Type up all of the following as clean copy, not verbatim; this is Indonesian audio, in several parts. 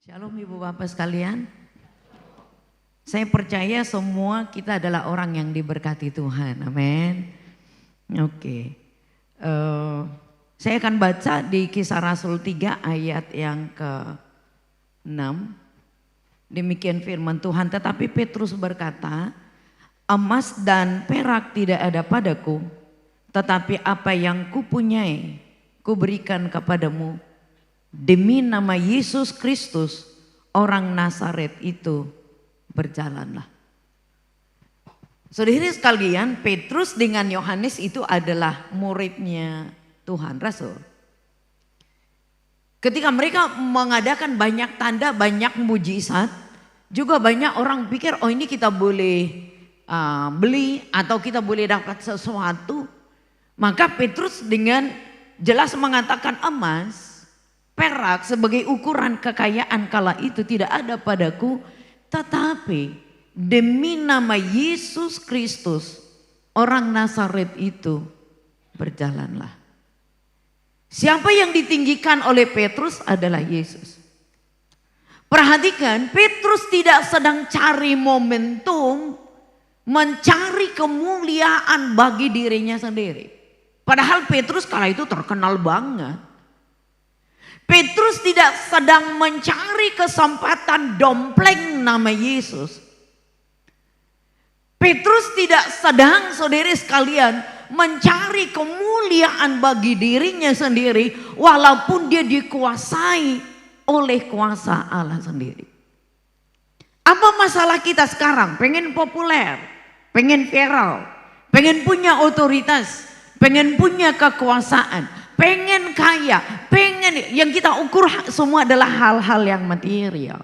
Shalom Ibu Bapak sekalian. Saya percaya semua kita adalah orang yang diberkati Tuhan. Amin. Oke. Saya akan baca di Kisah Rasul 3 ayat yang ke-6. Demikian firman Tuhan. Tetapi Petrus berkata, emas dan perak tidak ada padaku, tetapi apa yang kupunyai kuberikan kepadamu. Demi nama Yesus Kristus, orang Nazaret itu, berjalanlah. Saudara sekalian, Petrus dengan Yohanes itu adalah muridnya Tuhan, Rasul. Ketika mereka mengadakan banyak tanda, banyak mujizat, juga banyak orang pikir, oh ini kita boleh beli atau kita boleh dapat sesuatu. Maka Petrus dengan jelas mengatakan emas, perak sebagai ukuran kekayaan kala itu tidak ada padaku, tetapi demi nama Yesus Kristus, orang Nazaret itu, berjalanlah. Siapa yang ditinggikan oleh Petrus adalah Yesus. Perhatikan, Petrus tidak sedang cari momentum, mencari kemuliaan bagi dirinya sendiri. Padahal Petrus kala itu terkenal banget. Petrus tidak sedang mencari kesempatan dompleng nama Yesus. Petrus tidak sedang, saudara sekalian, mencari kemuliaan bagi dirinya sendiri, walaupun dia dikuasai oleh kuasa Allah sendiri. Apa masalah kita sekarang? Pengen populer, pengen viral, pengen punya otoritas, pengen punya kekuasaan, pengen kaya, pengen, yang kita ukur semua adalah hal-hal yang material.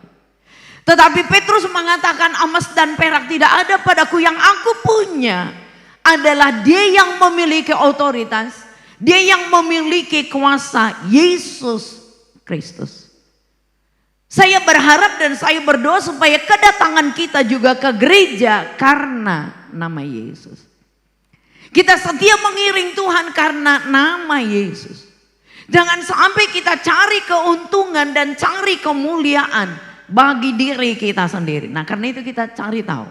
Tetapi Petrus mengatakan emas dan perak tidak ada padaku, yang aku punya adalah dia yang memiliki otoritas, dia yang memiliki kuasa, Yesus Kristus. Saya berharap dan saya berdoa supaya kedatangan kita juga ke gereja karena nama Yesus. Kita setia mengiring Tuhan karena nama Yesus. Jangan sampai kita cari keuntungan dan cari kemuliaan bagi diri kita sendiri. Nah, karena itu kita cari tahu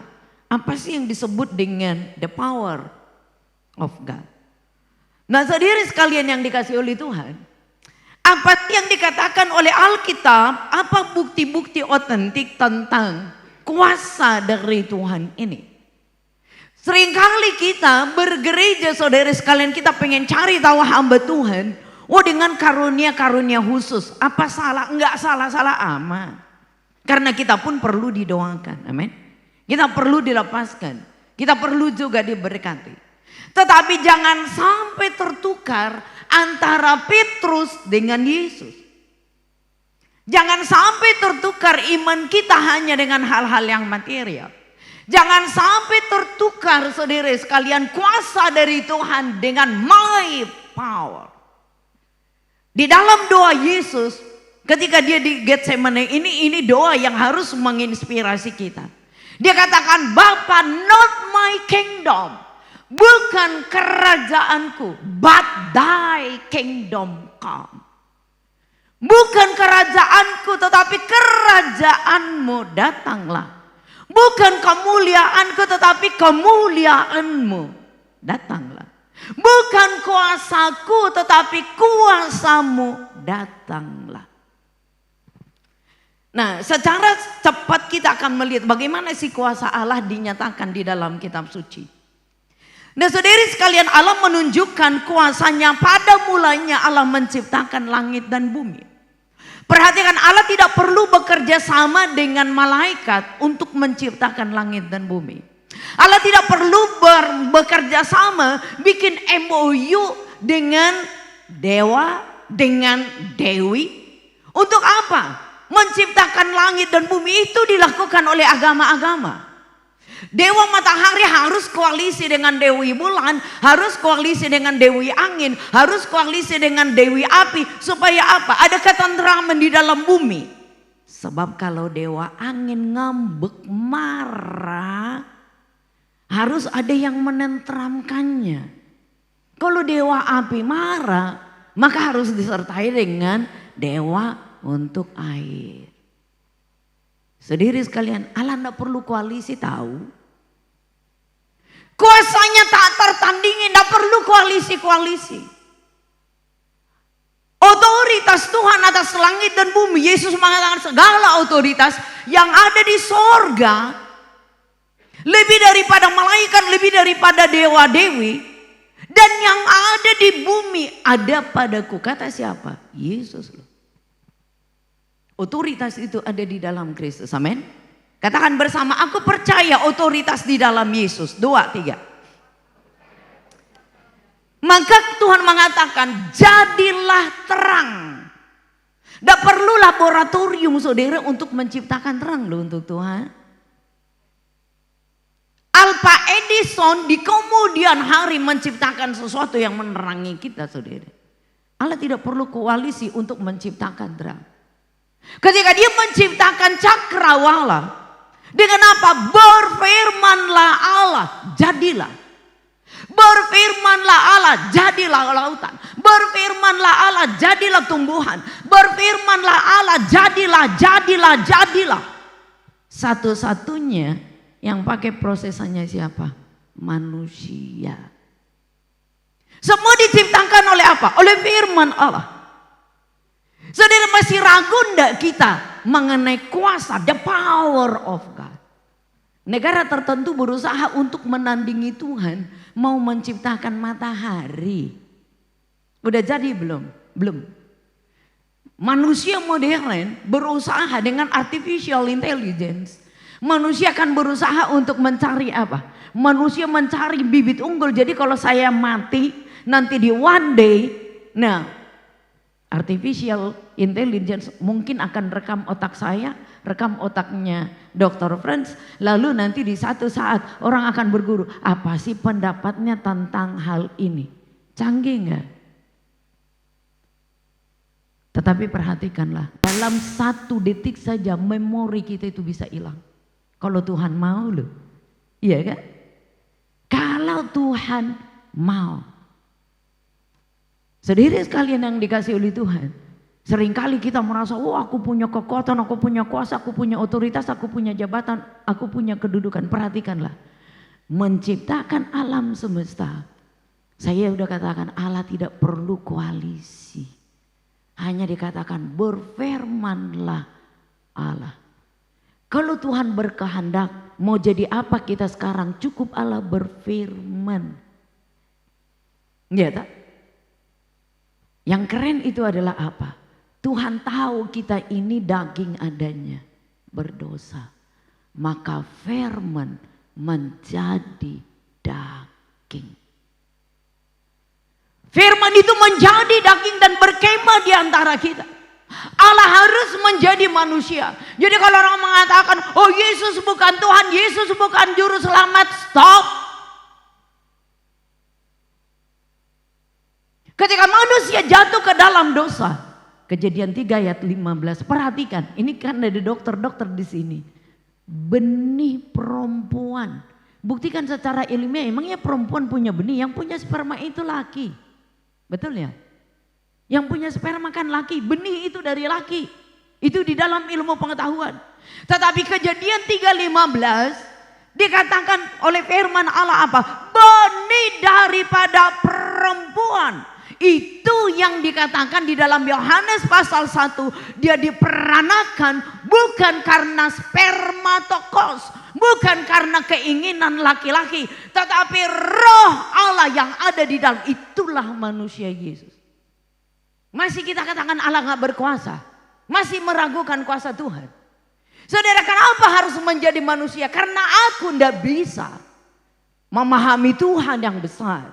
apa sih yang disebut dengan the power of God. Nah, saudara sekalian yang dikasih oleh Tuhan, apa yang dikatakan oleh Alkitab, apa bukti-bukti otentik tentang kuasa dari Tuhan ini? Seringkali kita bergereja, saudara sekalian, kita pengen cari tahu hamba Tuhan, oh dengan karunia-karunia khusus. Apa salah? Enggak salah-salah amat. Karena kita pun perlu didoakan, amin. Kita perlu dilepaskan, kita perlu juga diberkati. Tetapi jangan sampai tertukar antara Petrus dengan Yesus. Jangan sampai tertukar iman kita hanya dengan hal-hal yang material. Jangan sampai tertukar, saudara sekalian, kuasa dari Tuhan dengan my power. Di dalam doa Yesus ketika dia di Getsemane ini doa yang harus menginspirasi kita. Dia katakan, Bapa, not my kingdom, bukan kerajaanku, but thy kingdom come. Bukan kerajaanku tetapi kerajaanmu datanglah. Bukan kemuliaanku tetapi kemuliaanmu datanglah. Bukan kuasaku tetapi kuasamu datanglah. Nah, secara cepat kita akan melihat bagaimana si kuasa Allah dinyatakan di dalam kitab suci. Nah, saudari sekalian, Allah menunjukkan kuasanya pada mulanya Allah menciptakan langit dan bumi. Perhatikan, Allah tidak perlu bekerja sama dengan malaikat untuk menciptakan langit dan bumi. Allah tidak perlu bekerja sama bikin MOU dengan dewa, dengan dewi. Untuk apa? Menciptakan langit dan bumi itu dilakukan oleh agama-agama. Dewa matahari harus koalisi dengan dewi bulan, harus koalisi dengan dewi angin, harus koalisi dengan dewi api. Supaya apa? Ada ketentraman di dalam bumi. Sebab kalau dewa angin ngambek, marah, harus ada yang menenteramkannya. Kalau dewa api marah, maka harus disertai dengan dewa untuk air. Saudara sekalian, Allah tidak perlu koalisi tahu. Kuasanya tak tertandingi, tidak perlu koalisi-koalisi. Otoritas Tuhan atas langit dan bumi. Yesus mengatakan segala otoritas yang ada di sorga, lebih daripada malaikat, lebih daripada dewa-dewi, dan yang ada di bumi ada padaku. Kata siapa? Yesus loh. Otoritas itu ada di dalam Kristus. Amin. Katakan bersama, aku percaya otoritas di dalam Yesus. 2, 3. Maka Tuhan mengatakan, jadilah terang. Tidak perlu laboratorium saudara untuk menciptakan terang loh untuk Tuhan. Alpha Edison di kemudian hari menciptakan sesuatu yang menerangi kita saudara. Allah tidak perlu koalisi untuk menciptakan terang. Ketika dia menciptakan cakrawala, dengan apa? Berfirmanlah Allah, jadilah. Berfirmanlah Allah, jadilah lautan. Berfirmanlah Allah, jadilah tumbuhan. Berfirmanlah Allah, jadilah. Satu-satunya yang pakai prosesannya siapa? Manusia. Semua diciptakan oleh apa? Oleh firman Allah. Saudara, masih ragu enggak kita mengenai kuasa, the power of God? Negara tertentu berusaha untuk menandingi Tuhan, mau menciptakan matahari. Udah jadi belum? Belum. Manusia modern berusaha dengan artificial intelligence. Manusia akan berusaha untuk mencari apa? Manusia mencari bibit unggul. Jadi kalau saya mati nanti di one day, nah artificial intelligence mungkin akan rekam otak saya, rekam otaknya Dr. Franz, lalu nanti di satu saat orang akan berguru, apa sih pendapatnya tentang hal ini? Canggih enggak? Tetapi perhatikanlah, dalam 1 detik saja memori kita itu bisa hilang. Kalau Tuhan mau loh, iya kan? Kalau Tuhan mau. Saudara sekalian yang dikasih oleh Tuhan, seringkali kita merasa, oh aku punya kekuatan, aku punya kuasa, aku punya otoritas, aku punya jabatan, aku punya kedudukan. Perhatikanlah, menciptakan alam semesta. Saya udah katakan Allah tidak perlu koalisi. Hanya dikatakan berfirmanlah Allah. Kalau Tuhan berkehendak mau jadi apa kita sekarang, cukup Allah berfirman. Ya tak? Yang keren itu adalah apa? Tuhan tahu kita ini daging adanya, berdosa. Maka firman menjadi daging. Firman itu menjadi daging dan berkemah di antara kita. Allah harus menjadi manusia. Jadi kalau orang mengatakan, oh Yesus bukan Tuhan, Yesus bukan juru selamat, stop. Ketika manusia jatuh ke dalam dosa, Kejadian 3 ayat 15, perhatikan, ini kan ada dokter-dokter di sini. Benih perempuan, buktikan secara ilmiah, emangnya perempuan punya benih? Yang punya sperma itu laki, betul ya? Yang punya sperma kan laki, benih itu dari laki. Itu di dalam ilmu pengetahuan. Tetapi Kejadian 3:15 dikatakan oleh firman Allah apa? Benih daripada perempuan. Itu yang dikatakan di dalam Yohanes pasal 1. Dia diperanakan bukan karena spermatokos, bukan karena keinginan laki-laki, tetapi roh Allah yang ada di dalam, itulah manusia Yesus. Masih kita katakan Allah gak berkuasa, masih meragukan kuasa Tuhan. Saudara, kenapa harus menjadi manusia? Karena aku tidak bisa memahami Tuhan yang besar,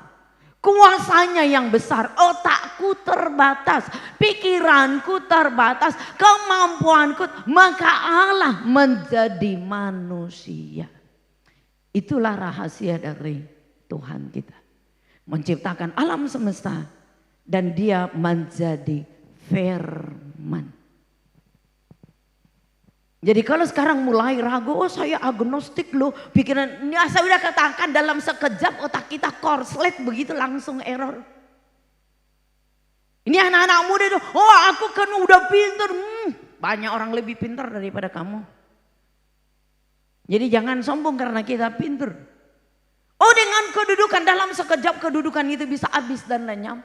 kuasanya yang besar. Otakku terbatas, pikiranku terbatas, kemampuanku. Maka Allah menjadi manusia. Itulah rahasia dari Tuhan kita, menciptakan alam semesta dan dia menjadi firman. Jadi kalau sekarang mulai ragu, oh saya agnostik loh, pikiran ini saya udah katakan dalam sekejap otak kita korslet begitu langsung error. Ini anak-anak muda itu, oh aku kan udah pintar, banyak orang lebih pintar daripada kamu. Jadi jangan sombong karena kita pinter. Oh, dengan kedudukan, dalam sekejap kedudukan itu bisa habis dan lenyap.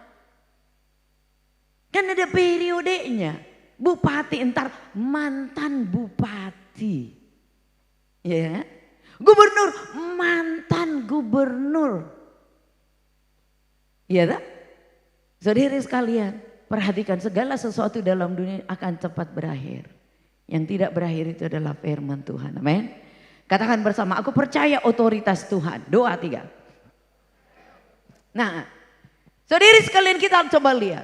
Kan ada periodenya. Bupati entar mantan bupati. Ya. Gubernur mantan gubernur. Iya tak? Saudara sekalian, perhatikan segala sesuatu dalam dunia akan cepat berakhir. Yang tidak berakhir itu adalah firman Tuhan. Amin. Katakan bersama, aku percaya otoritas Tuhan. Doa 3. Nah, saudara sekalian, kita coba lihat.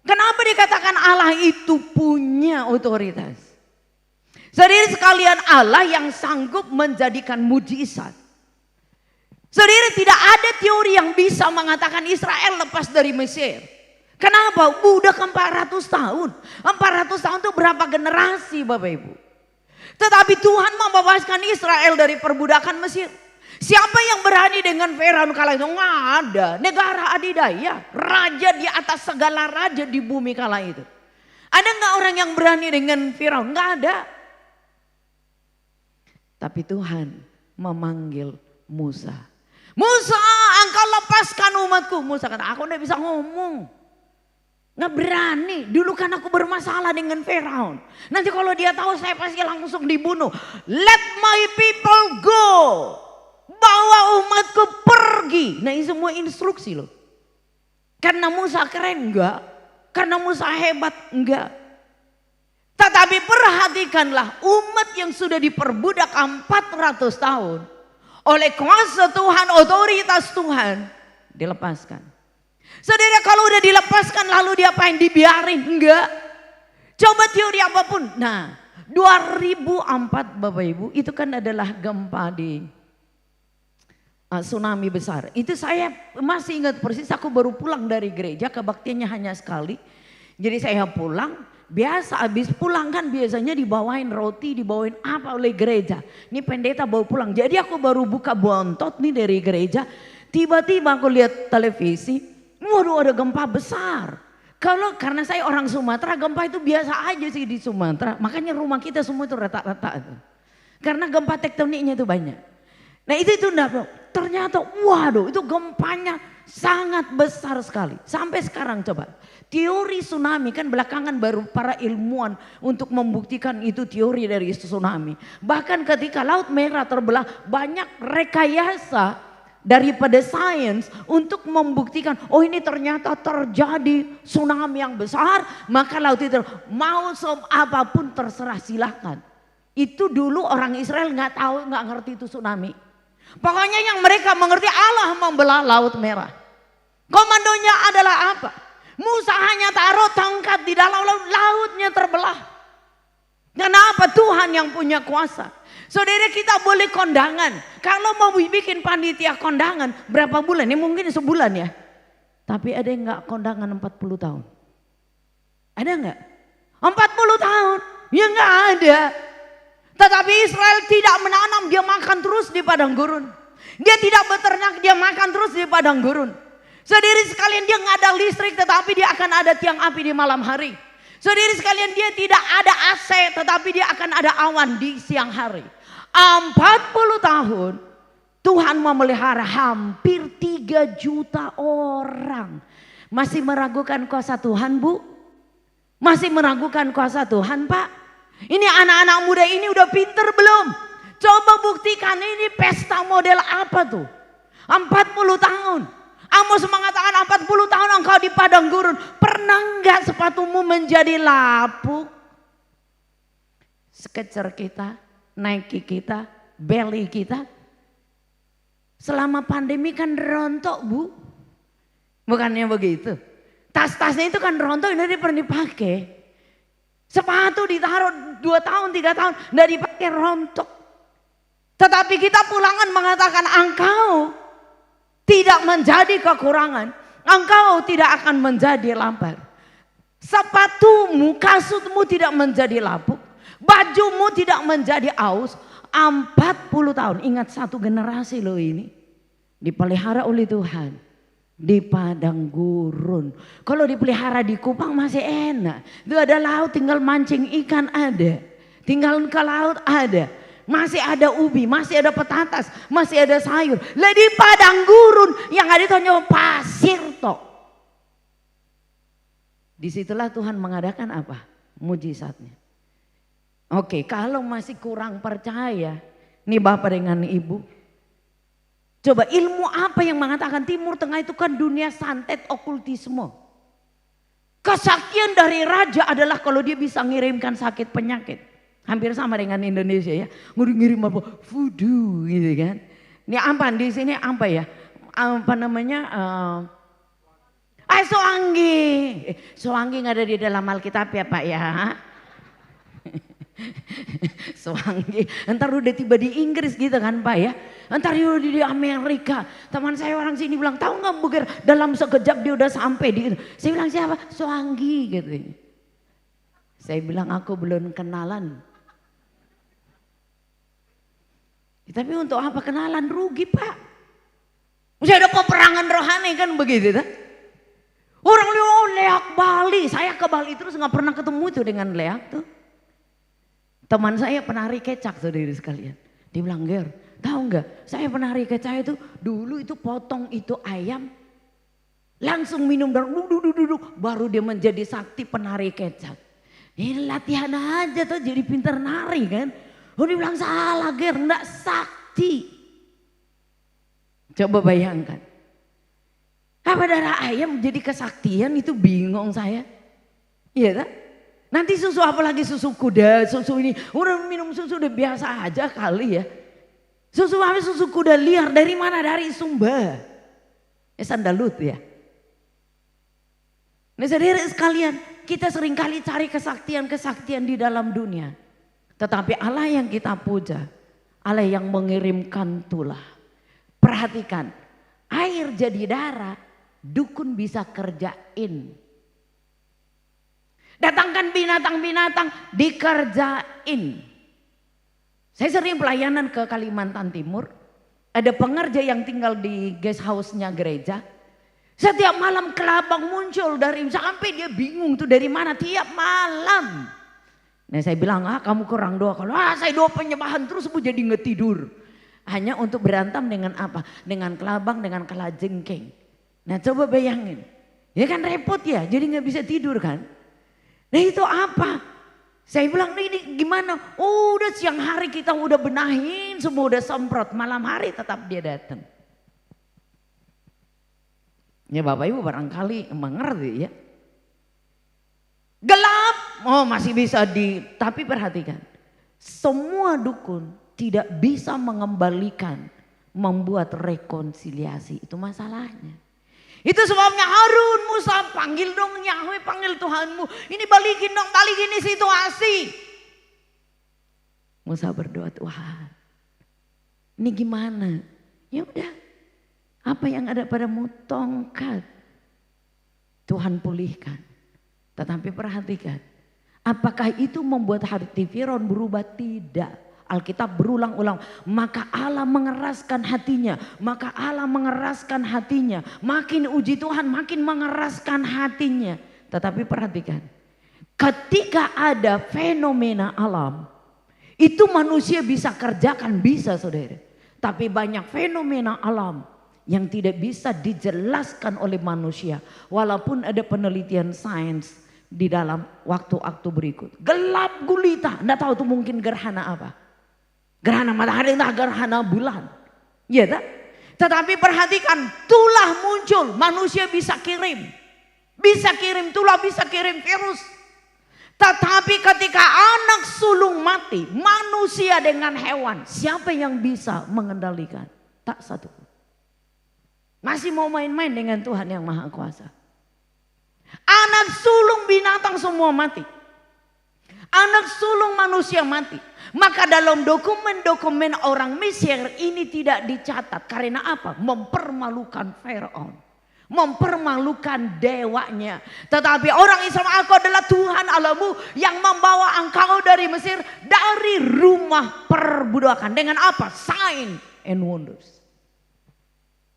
Kenapa dikatakan Allah itu punya otoritas? Saudara sekalian, Allah yang sanggup menjadikan mujizat. Saudara, tidak ada teori yang bisa mengatakan Israel lepas dari Mesir. Kenapa? Udah ke 400 tahun. 400 tahun itu berapa generasi Bapak Ibu? Tetapi Tuhan membebaskan Israel dari perbudakan Mesir. Siapa yang berani dengan Firaun kala itu? Nggak ada. Negara adidaya. Raja di atas segala raja di bumi kala itu. Ada nggak orang yang berani dengan Firaun? Nggak ada. Tapi Tuhan memanggil Musa. Musa, engkau lepaskan umatku. Musa kata, aku tidak bisa ngomong. Nggak berani. Dulu kan aku bermasalah dengan Firaun. Nanti kalau dia tahu saya pasti langsung dibunuh. Let my people go. Bawa umatku pergi. Nah, ini semua instruksi loh. Karena Musa keren enggak? Karena Musa hebat enggak? Tetapi perhatikanlah, umat yang sudah diperbudak 400 tahun. Oleh kuasa Tuhan, otoritas Tuhan, dilepaskan. Saudara, kalau udah dilepaskan lalu diapain? Dibiarin? Enggak. Coba teori apapun. Nah, 2004 Bapak Ibu, itu kan adalah gempa di tsunami besar. Itu saya masih ingat persis, aku baru pulang dari gereja, kebaktiannya hanya sekali. Jadi saya pulang. Biasa habis pulang kan biasanya dibawain roti, dibawain apa oleh gereja. Ini pendeta bawa pulang. Jadi aku baru buka bontot nih dari gereja. Tiba-tiba aku lihat televisi. Waduh, ada gempa besar. Karena saya orang Sumatera, gempa itu biasa aja sih di Sumatera. Makanya rumah kita semua itu retak-retak. Karena gempa tektoniknya itu banyak. Nah itu enggak. Ternyata waduh, itu gempanya sangat besar sekali. Sampai sekarang coba. Teori tsunami kan belakangan baru para ilmuwan untuk membuktikan itu teori dari tsunami. Bahkan ketika Laut Merah terbelah, banyak rekayasa daripada sains untuk membuktikan, oh ini ternyata terjadi tsunami yang besar, maka laut itu mau apapun terserah, silahkan. Itu dulu orang Israel nggak tahu, nggak ngerti itu tsunami. Pokoknya yang mereka mengerti, Allah membelah Laut Merah. Komandonya adalah apa? Musa hanya taruh tongkat di dalam laut, lautnya terbelah. Kenapa? Tuhan yang punya kuasa. Saudara, kita boleh kondangan. Kalau mau bikin panitia kondangan, berapa bulan? Ini mungkin sebulan ya. Tapi ada yang nggak kondangan 40 tahun? Ada nggak? 40 tahun? Ya nggak ada. Tetapi Israel tidak menanam, dia makan terus di padang gurun. Dia tidak beternak, dia makan terus di padang gurun. Saudara sekalian, dia nggak ada listrik, tetapi dia akan ada tiang api di malam hari. Saudara sekalian, dia tidak ada AC, tetapi dia akan ada awan di siang hari. 40 tahun Tuhan memelihara hampir 3 juta orang. Masih meragukan kuasa Tuhan, Bu? Masih meragukan kuasa Tuhan, Pak? Ini anak-anak muda ini udah pinter belum? Coba buktikan, ini pesta model apa tuh? 40 tahun. Amos mengatakan 40 tahun engkau di padang gurun. Pernah enggak sepatumu menjadi lapuk? Skecer kita, Nike kita, belly kita. Selama pandemi kan rontok, Bu. Bukannya begitu. Tas-tasnya itu kan rontok, ini pernah dipakai. Sepatu ditaruh 2 tahun, 3 tahun, enggak dipakai, rontok. Tetapi kita pulangan mengatakan engkau tidak menjadi kekurangan, engkau tidak akan menjadi lapar. Sepatumu, kasutmu tidak menjadi lapuk, bajumu tidak menjadi aus. 40 tahun, ingat satu generasi loh ini, dipelihara oleh Tuhan di padang gurun. Kalau dipelihara di Kupang masih enak, itu ada laut tinggal mancing ikan ada, tinggal ke laut ada. Masih ada ubi, masih ada petatas, masih ada sayur. Lah di padang gurun yang ada itu hanya pasir tok. Disitulah Tuhan mengadakan apa? Mujizatnya. Oke, kalau masih kurang percaya, nih Bapak dengan Ibu, coba ilmu apa yang mengatakan Timur Tengah itu kan dunia santet okultisme. Kesaktian dari raja adalah kalau dia bisa ngirimkan sakit penyakit. Hampir sama dengan Indonesia ya. Ngirim apa? Voodoo gitu kan. Ini apa di sini apa ya? Apa namanya? Soanggi. Soanggi nggak ada di dalam Alkitab ya Pak ya. Soanggi. Entar udah tiba di Inggris gitu kan Pak ya. Entar udah di Amerika. Teman saya orang sini bilang, tahu nggak Buger? Dalam sekejap dia udah sampai di. Saya bilang siapa? Soanggi gitu. Saya bilang aku belum kenalan. Tapi untuk apa kenalan, rugi Pak. Masih ada peperangan rohani kan begitu kan? Orang Leak Bali, saya ke Bali terus nggak pernah ketemu itu dengan Leak tuh. Teman saya penari kecak saudara sekalian. Dia bilang, Ger, tahu nggak? Saya penari kecak itu dulu itu potong itu ayam, langsung minum darah, duduk, baru dia menjadi sakti penari kecak. Ini latihan aja tuh jadi pintar nari kan? Oh dia bilang salah Ger, enggak sakti. Coba bayangkan. Apa darah ayam jadi kesaktian itu bingung saya. Iya tak? Nanti susu apalagi susu kuda, susu ini. Orang minum susu udah biasa aja kali ya. Susu apa? Susu kuda liar dari mana? Dari Sumba. Sandalut ya. Nah saudara sekalian, kita seringkali cari kesaktian-kesaktian di dalam dunia. Tetapi Allah yang kita puja, Allah yang mengirimkan tulah. Perhatikan, air jadi darah, dukun bisa kerjain. Datangkan binatang-binatang, dikerjain. Saya sering pelayanan ke Kalimantan Timur. Ada pengerja yang tinggal di guest house-nya gereja. Setiap malam kelabang muncul dari, sampai dia bingung tuh dari mana tiap malam. Nah saya bilang, kamu kurang doa. Kalau saya doa penyembahan terus bu jadi nggak tidur. Hanya untuk berantam dengan apa? Dengan kelabang, dengan kalajengking. Nah coba bayangin. Ya kan repot ya, jadi nggak bisa tidur kan. Nah itu apa? Saya bilang ini gimana? Oh udah siang hari kita udah benahin, semua udah semprot. Malam hari tetap dia datang. Ya Bapak Ibu barangkali mengerti ya. Gelap, oh masih bisa tapi perhatikan. Semua dukun tidak bisa mengembalikan, membuat rekonsiliasi, itu masalahnya. Itu sebabnya Harun, Musa panggil dong Yahweh, panggil Tuhanmu. Ini balikin dong, balikin ini situasi. Musa berdoa, Tuhan ini gimana? Ya udah, apa yang ada padamu tongkat. Tuhan pulihkan. Tetapi perhatikan, apakah itu membuat hati Firaun berubah? Tidak. Alkitab berulang-ulang, maka Allah mengeraskan hatinya, maka Allah mengeraskan hatinya. Makin uji Tuhan, makin mengeraskan hatinya. Tetapi perhatikan, ketika ada fenomena alam, itu manusia bisa kerjakan, bisa saudara. Tapi banyak fenomena alam yang tidak bisa dijelaskan oleh manusia. Walaupun ada penelitian sains di dalam waktu-waktu berikut. Gelap gulita, enggak tahu tuh mungkin gerhana apa. Gerhana matahari, entah gerhana bulan. Ya tak? Tetapi perhatikan, tulah muncul, manusia bisa kirim. Bisa kirim tulah, bisa kirim virus. Tetapi ketika anak sulung mati, manusia dengan hewan, siapa yang bisa mengendalikan? Tak satu. Masih mau main-main dengan Tuhan yang Maha Kuasa. Anak sulung binatang semua mati. Anak sulung manusia mati. Maka dalam dokumen-dokumen orang Mesir ini tidak dicatat. Karena apa? Mempermalukan Firaun. Mempermalukan dewanya. Tetapi orang Islam, aku adalah Tuhan Allahmu yang membawa engkau dari Mesir, dari rumah perbudakan. Dengan apa? Sign and wonders.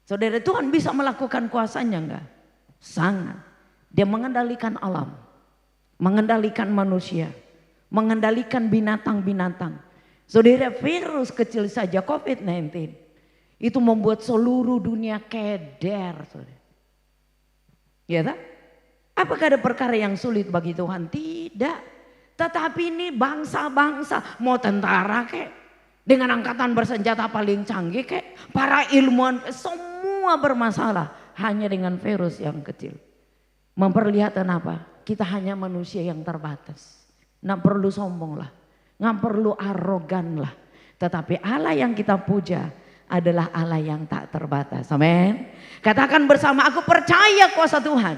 Saudara, Tuhan bisa melakukan kuasanya enggak? Sangat. Dia mengendalikan alam, mengendalikan manusia, mengendalikan binatang-binatang. Saudara, virus kecil saja COVID-19 itu membuat seluruh dunia keder. Saudara. Ya tak? Apakah ada perkara yang sulit bagi Tuhan? Tidak. Tetapi ini bangsa-bangsa, mau tentara kek, dengan angkatan bersenjata paling canggih kek, para ilmuwan, semua bermasalah hanya dengan virus yang kecil. Memperlihatkan apa? Kita hanya manusia yang terbatas. Nggak perlu sombong lah. Nggak perlu arogan lah. Tetapi Allah yang kita puja adalah Allah yang tak terbatas. Amin. Katakan bersama, aku percaya kuasa Tuhan.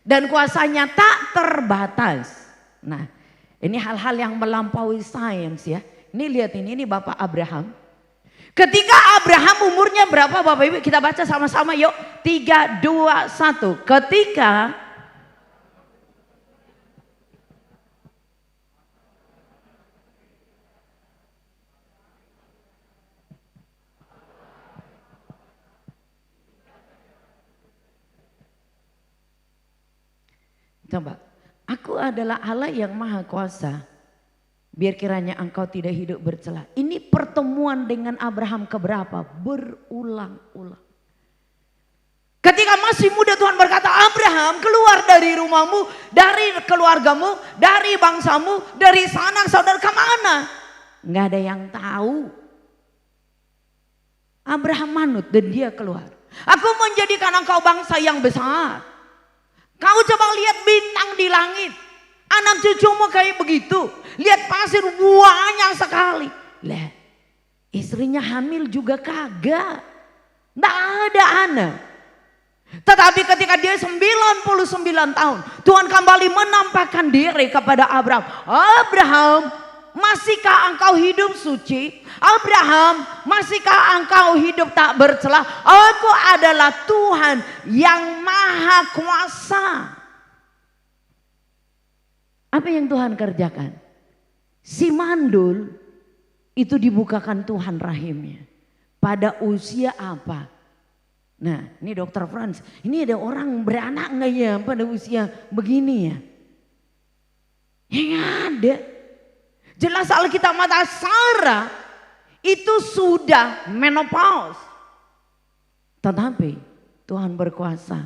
Dan kuasanya tak terbatas. Nah, ini hal-hal yang melampaui sains ya. Ini lihat ini Bapak Abraham. Ketika Abraham umurnya berapa Bapak Ibu? Kita baca sama-sama yuk. 3, 2, 1. Ketika coba, aku adalah Allah yang maha kuasa. Biar kiranya engkau tidak hidup bercela. Ini pertemuan dengan Abraham keberapa? Berulang-ulang. Ketika masih muda Tuhan berkata, Abraham keluar dari rumahmu, dari keluargamu, dari bangsamu, dari sanak saudara kemana? Nggak ada yang tahu. Abraham manut dan dia keluar. Aku menjadikan engkau bangsa yang besar. Kau coba lihat bintang di langit. Anak cucumu kayak begitu. Lihat pasir banyak sekali. Lah, istrinya hamil juga kagak. Nggak ada anak. Tetapi ketika dia 99 tahun. Tuhan kembali menampakkan diri kepada Abraham. Abraham, masihkah engkau hidup suci? Abraham, masihkah engkau hidup tak bercela? Aku adalah Tuhan yang maha kuasa. Apa yang Tuhan kerjakan? Si mandul itu dibukakan Tuhan rahimnya. Pada usia apa? Nah, ini Dokter Frans, ini ada orang beranak nggak ya pada usia begini ya? Yang ada. Jelas Alkitab mata Sarah itu sudah menopause. Tetapi Tuhan berkuasa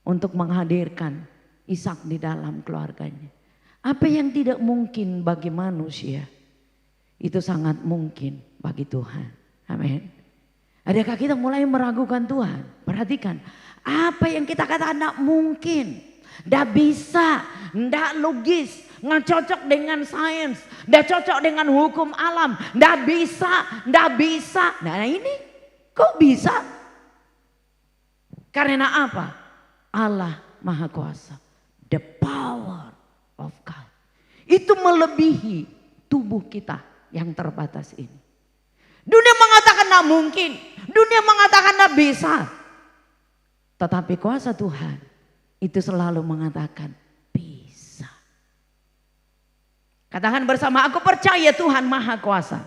untuk menghadirkan Ishak di dalam keluarganya. Apa yang tidak mungkin bagi manusia itu sangat mungkin bagi Tuhan. Amin. Adakah kita mulai meragukan Tuhan? Perhatikan, apa yang kita katakan tidak mungkin, tidak bisa, tidak logis, nggak cocok dengan sains, tidak cocok dengan hukum alam, tidak bisa. Nah ini kok bisa? Karena apa? Allah Maha Kuasa, the power of God. Itu melebihi tubuh kita yang terbatas ini. Dunia mengatakan tidak mungkin, dunia mengatakan tidak bisa. Tetapi kuasa Tuhan itu selalu mengatakan bisa. Katakan bersama, aku percaya Tuhan Maha Kuasa.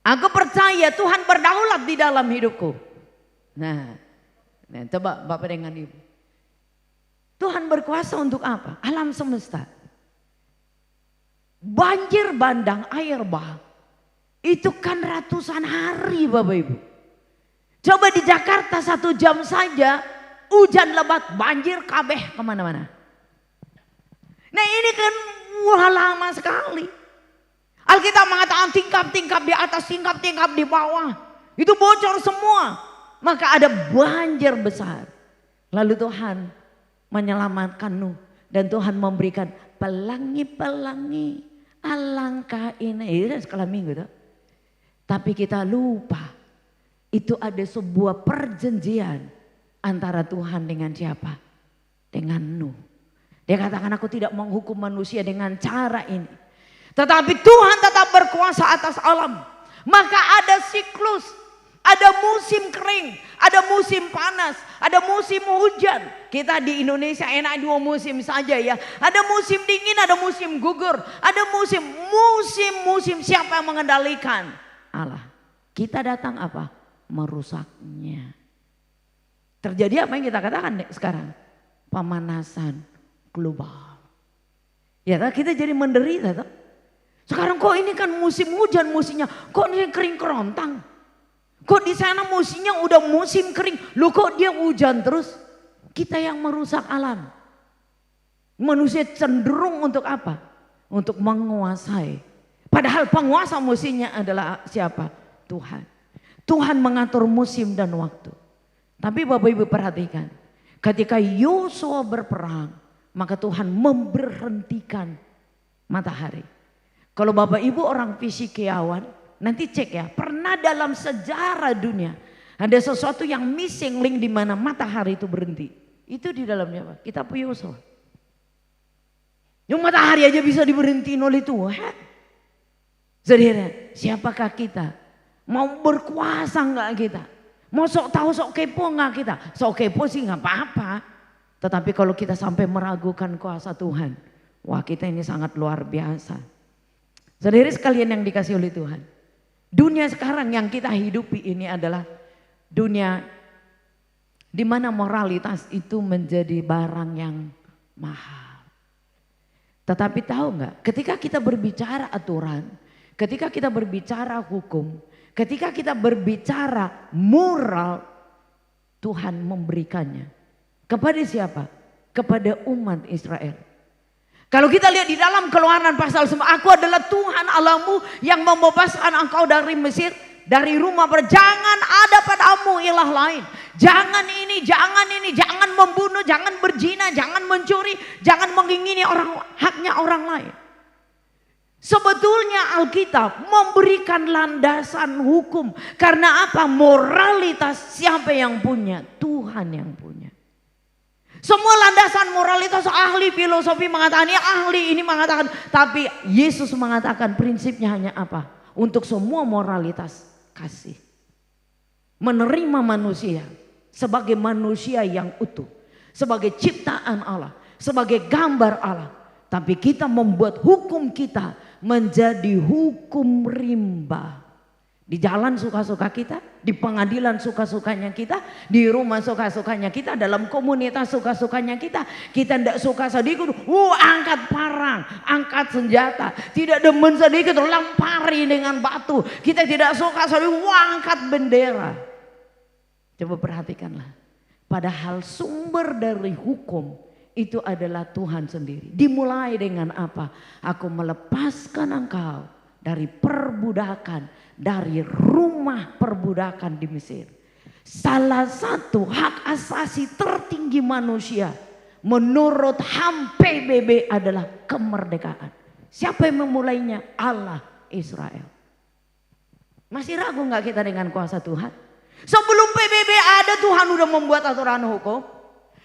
Aku percaya Tuhan berdaulat di dalam hidupku. Nah, coba Bapak dengan Ibu. Tuhan berkuasa untuk apa? Alam semesta. Banjir bandang air bah. Itu kan ratusan hari Bapak Ibu. Coba di Jakarta 1 jam saja hujan lebat banjir kabeh kemana-mana. Nah ini kan lama sekali. Alkitab mengatakan tingkap-tingkap di atas, tingkap-tingkap di bawah. Itu bocor semua. Maka ada banjir besar. Lalu Tuhan menyelamatkan Nuh. Dan Tuhan memberikan pelangi-pelangi. Alangkah ini. Itu sekolah minggu tuh. Tapi kita lupa. Itu ada sebuah perjanjian. Antara Tuhan dengan siapa? Dengan Nuh. Dia katakan aku tidak menghukum manusia dengan cara ini. Tetapi Tuhan tetap berkuasa atas alam. Maka ada siklus. Ada musim kering, ada musim panas, ada musim hujan. Kita di Indonesia enak 2 musim saja ya. Ada musim dingin, ada musim gugur. Ada musim siapa yang mengendalikan? Allah. Kita datang apa? Merusaknya. Terjadi apa yang kita katakan sekarang? Pemanasan global. Ya kita jadi menderita. Sekarang kok ini kan musim hujan musimnya, kok ini kering kerontang. Kok di sana musimnya udah musim kering, lu kok dia hujan terus? Kita yang merusak alam. Manusia cenderung untuk apa? Untuk menguasai. Padahal penguasa musimnya adalah siapa? Tuhan. Tuhan mengatur musim dan waktu. Tapi Bapak Ibu perhatikan, ketika Yosua berperang, maka Tuhan memberhentikan matahari. Kalau Bapak Ibu orang fisikawan, nanti cek ya, pernah dalam sejarah dunia ada sesuatu yang missing link di mana matahari itu berhenti. Itu di dalamnya apa? Kitab Yosua. Yang matahari aja bisa diberhentiin oleh Tuhan. Saudara, siapakah kita? Mau berkuasa enggak kita? Mau sok tahu sok kepo enggak kita? Sok kepo sih enggak apa-apa. Tetapi kalau kita sampai meragukan kuasa Tuhan, wah kita ini sangat luar biasa. Saudara sekalian yang dikasih oleh Tuhan, dunia sekarang yang kita hidupi ini adalah dunia di mana moralitas itu menjadi barang yang mahal. Tetapi tahu nggak, ketika kita berbicara aturan, ketika kita berbicara hukum, ketika kita berbicara moral, Tuhan memberikannya. Kepada siapa? Kepada umat Israel. Kalau kita lihat di dalam Keluaran pasal 9, aku adalah Tuhan Allahmu yang membebaskan engkau dari Mesir, dari rumah jangan ada padamu ilah lain. Jangan ini, jangan membunuh, jangan berzina, jangan mencuri, jangan mengingini haknya orang lain. Sebetulnya Alkitab memberikan landasan hukum. Karena apa? Moralitas siapa yang punya? Tuhan yang punya. Semua landasan moralitas ahli filosofi mengatakan ini, ahli ini mengatakan. Tapi Yesus mengatakan prinsipnya hanya apa? Untuk semua moralitas kasih. Menerima manusia sebagai manusia yang utuh. Sebagai ciptaan Allah. Sebagai gambar Allah. Tapi kita membuat hukum kita menjadi hukum rimba. Di jalan suka-suka kita, di pengadilan suka-sukanya kita, di rumah suka-sukanya kita, dalam komunitas suka-sukanya kita. Kita tidak suka sedikit, angkat parang, angkat senjata. Tidak demen sedikit, lempari dengan batu. Kita tidak suka sedikit, angkat bendera. Coba perhatikanlah. Padahal sumber dari hukum itu adalah Tuhan sendiri. Dimulai dengan apa? Aku melepaskan engkau dari perbudakan, dari rumah perbudakan di Mesir. Salah satu hak asasi tertinggi manusia menurut HAM PBB adalah kemerdekaan. Siapa yang memulainya? Allah Israel. Masih ragu nggak kita dengan kuasa Tuhan? Sebelum PBB ada, Tuhan sudah membuat aturan hukum.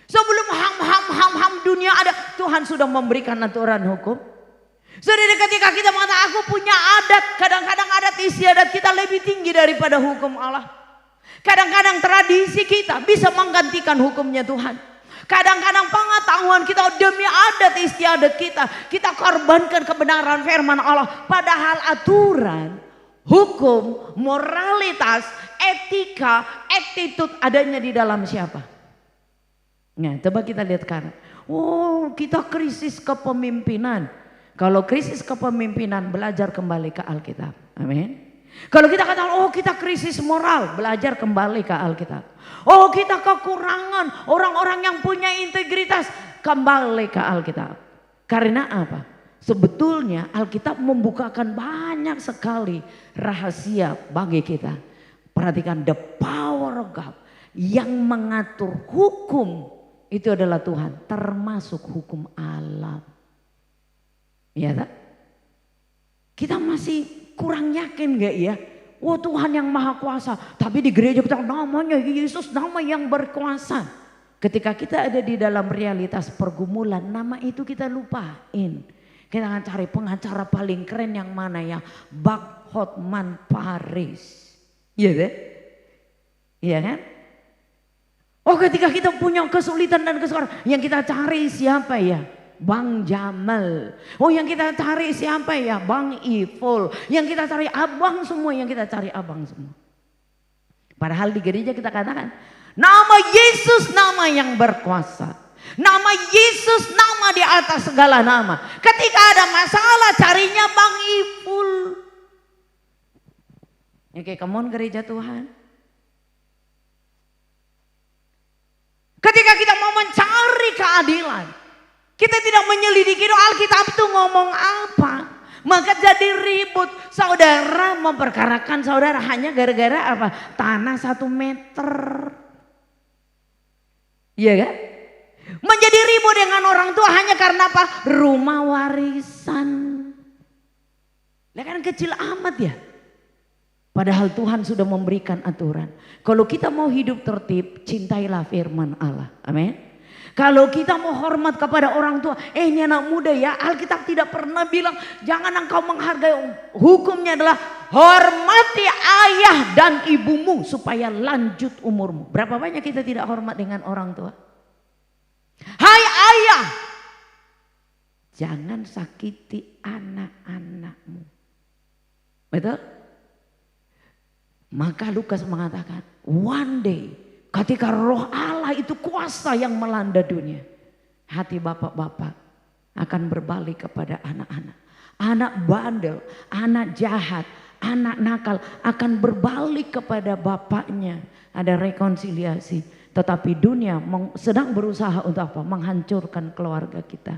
Sebelum HAM dunia ada, Tuhan sudah memberikan aturan hukum. Saudara, ketika kita mengatakan aku punya adat, kadang-kadang adat istiadat kita lebih tinggi daripada hukum Allah. Kadang-kadang tradisi kita bisa menggantikan hukumnya Tuhan. Kadang-kadang pengetahuan kita demi adat istiadat kita korbankan kebenaran firman Allah. Padahal aturan, hukum, moralitas, etika, attitude adanya di dalam siapa? Nah, coba kita lihat sekarang. Oh, kita krisis kepemimpinan. Kalau krisis kepemimpinan, belajar kembali ke Alkitab. Amin. Kalau kita katakan, oh kita krisis moral, belajar kembali ke Alkitab. Oh kita kekurangan orang-orang yang punya integritas, kembali ke Alkitab. Karena apa? Sebetulnya Alkitab membukakan banyak sekali rahasia bagi kita. Perhatikan, the power of God yang mengatur hukum itu adalah Tuhan, termasuk hukum alam. Ya tak? Kita masih kurang yakin gak ya? Oh Tuhan yang maha kuasa. Tapi di gereja kita namanya Yesus, nama yang berkuasa. Ketika kita ada di dalam realitas pergumulan, nama itu kita lupain. Kita akan cari pengacara paling keren yang mana ya? Bak Hotman Paris. Iya deh? Iya kan? Oh ketika kita punya kesulitan dan kesukaran, yang kita cari siapa ya? Bang Jamal. Oh yang kita cari siapa ya? Bang Ipul. Yang kita cari abang semua, yang kita cari abang semua. Padahal di gereja kita katakan nama Yesus nama yang berkuasa. Nama Yesus nama di atas segala nama. Ketika ada masalah carinya Bang Ipul. Oke, come on gereja Tuhan. Ketika kita mau mencari keadilan, kita tidak menyelidiki Alkitab itu ngomong apa. Maka jadi ribut. Saudara memperkarakan saudara hanya gara-gara apa? Tanah 1 meter. Iya kan? Menjadi ribut dengan orang tua hanya karena apa? Rumah warisan. Lah kan kecil amat ya. Padahal Tuhan sudah memberikan aturan. Kalau kita mau hidup tertib, cintailah firman Allah. Amin. Kalau kita mau hormat kepada orang tua, ini anak muda ya, Alkitab tidak pernah bilang jangan engkau menghargai. Hukumnya adalah hormati ayah dan ibumu supaya lanjut umurmu. Berapa banyak kita tidak hormat dengan orang tua? Hai ayah, jangan sakiti anak-anakmu. Betul? Maka Lukas mengatakan, one day ketika roh Allah itu kuasa yang melanda dunia, hati bapak-bapak akan berbalik kepada anak-anak. Anak bandel, anak jahat, anak nakal akan berbalik kepada bapaknya. Ada rekonsiliasi. Tetapi dunia sedang berusaha untuk apa? Menghancurkan keluarga kita.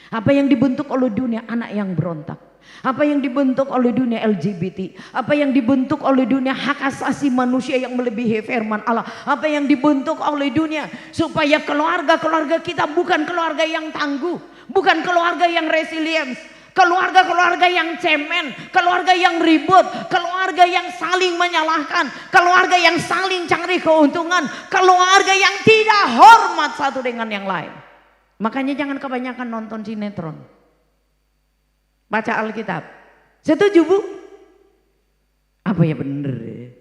Apa yang dibentuk oleh dunia? Anak yang berontak. Apa yang dibentuk oleh dunia LGBT? Apa yang dibentuk oleh dunia hak asasi manusia yang melebihi firman Allah? Apa yang dibentuk oleh dunia supaya keluarga-keluarga kita bukan keluarga yang tangguh, bukan keluarga yang resilience, keluarga-keluarga yang cemen, keluarga yang ribut, keluarga yang saling menyalahkan, keluarga yang saling cari keuntungan, keluarga yang tidak hormat satu dengan yang lain. Makanya jangan kebanyakan nonton sinetron. Baca Alkitab. Setuju Bu? Apa ya bener ya?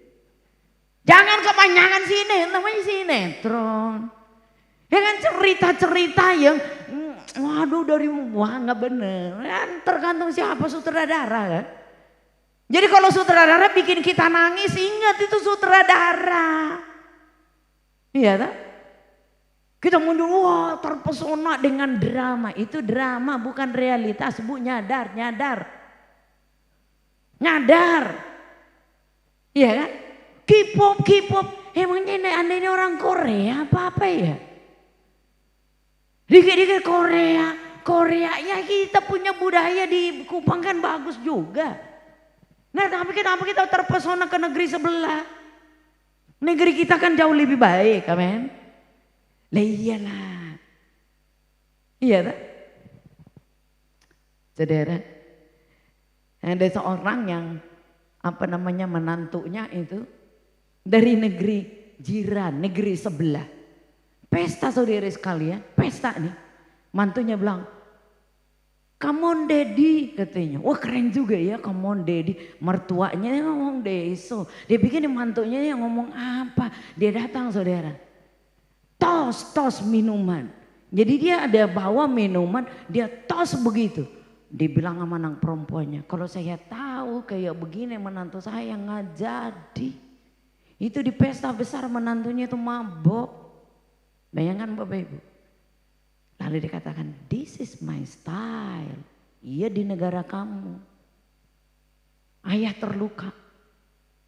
Jangan kebanyakan namanya sinetron. Ya kan cerita-cerita yang waduh wah nggak bener. Kan tergantung siapa sutradara kan. Jadi kalau sutradara bikin kita nangis, ingat itu sutradara. Iya tak? Kita muncul, wah terpesona dengan drama. Itu drama bukan realitas. Bu nyadar. Iya kan? K-pop. Emangnya ini orang Korea apa ya? Dikit-dikit Korea ya kita punya budaya di Kupang kan bagus juga. Nah tapi kenapa kita terpesona ke negeri sebelah? Negeri kita kan jauh lebih baik, amin. Lah iyalah. Iya tak? Saudara, ada seorang yang menantunya itu dari negeri jiran, negeri sebelah. Pesta saudara sekalian, pesta nih. Mantunya bilang, "Come on daddy," katanya. Wah keren juga ya, "Come on daddy." Mertuanya ngomong deso. Dia bikin mantunya yang ngomong apa? Dia datang saudara. Tos minuman. Jadi dia ada bawa minuman, dia tos begitu. Dibilang sama anak perempuannya, kalau saya tahu kayak begini menantu saya nggak jadi. Itu di pesta besar menantunya itu mabok. Bayangkan Bapak Ibu. Lalu dikatakan, this is my style. Iya di negara kamu. Ayah terluka.